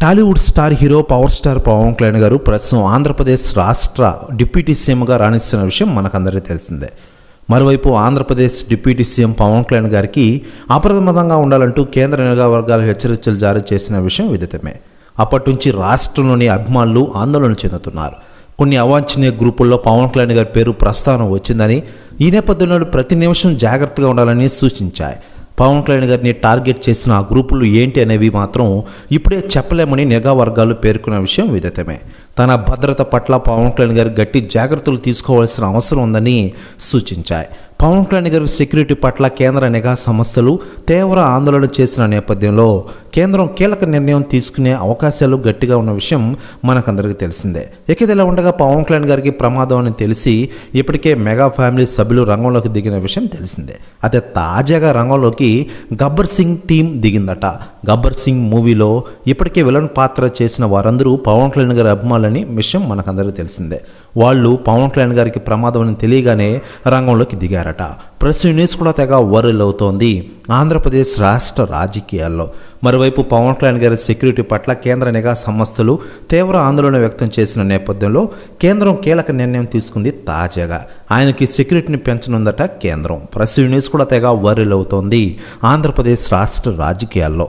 Tollywood star hero power star Pawan Kalyan గారు ప్రస్తుతం ఆంధ్రప్రదేశ్ రాష్ట్ర డిప్యూటీ సీఎంగా రాణిస్తున్న విషయం మనకందరికీ తెలిసిందే. మరోవైపు ఆంధ్రప్రదేశ్ డిప్యూటీ సీఎం పవన్ కళ్యాణ్ గారికి అప్రమత్తంగా ఉండాలంటూ కేంద్ర నిఘా వర్గాలు హెచ్చరికలు జారీ చేసిన విషయం విదితమే. అప్పటి నుంచి రాష్ట్రంలోని అభిమానులు ఆందోళన చెందుతున్నారు. కొన్ని అవాంఛనీయ గ్రూపుల్లో పవన్ కళ్యాణ్ గారి పేరు ప్రస్తావన వచ్చిందని, ఈ నేపథ్యంలో ప్రతి నిమిషం జాగ్రత్తగా ఉండాలని సూచించాయి. పవన్ కళ్యాణ్ గారిని టార్గెట్ చేసిన ఆ గ్రూపులు ఏంటి అనేవి మాత్రం ఇప్పుడే చెప్పలేమని నిఘా వర్గాలు పేర్కొన్న విషయం విదితమే. తన భద్రత పట్ల పవన్ కళ్యాణ్ గారు గట్టి జాగ్రత్తలు తీసుకోవాల్సిన అవసరం ఉందని సూచించాయి. పవన్ కళ్యాణ్ గారి సెక్యూరిటీ పట్ల కేంద్ర నిఘా సంస్థలు తీవ్ర ఆందోళన చేసిన నేపథ్యంలో కేంద్రం కీలక నిర్ణయం తీసుకునే అవకాశాలు గట్టిగా ఉన్న విషయం మనకందరికీ తెలిసిందే. ఇదిలా ఉండగా పవన్ కళ్యాణ్ గారికి ప్రమాదం అని తెలిసి ఇప్పటికే మెగా ఫ్యామిలీ సభ్యులు రంగంలోకి దిగిన విషయం తెలిసిందే. అయితే తాజాగా రంగంలోకి గబ్బర్ సింగ్ టీం దిగిందట. గబ్బర్ సింగ్ మూవీలో ఇప్పటికే విలన్ పాత్ర చేసిన వారందరూ పవన్ కళ్యాణ్ గారి అభిమానులని విషయం మనకందరికీ తెలిసిందే. వాళ్ళు పవన్ కళ్యాణ్ గారికి ప్రమాదం అని తెలియగానే రంగంలోకి దిగారట. ప్రస్తుతం న్యూస్ కూడా తెగ వైరల్ అవుతోంది ఆంధ్రప్రదేశ్ రాష్ట్ర రాజకీయాల్లో. మరోవైపు పవన్ కళ్యాణ్ గారి సెక్యూరిటీ పట్ల కేంద్ర నిఘా సంస్థలు తీవ్ర ఆందోళన వ్యక్తం చేసిన నేపథ్యంలో కేంద్రం కీలక నిర్ణయం తీసుకుంది. తాజాగా ఆయనకి సెక్యూరిటీని పెంచనుందట కేంద్రం. ప్రస్తుతం న్యూస్ కూడా తెగ వైరల్ అవుతోంది ఆంధ్రప్రదేశ్ రాష్ట్ర రాజకీయాల్లో.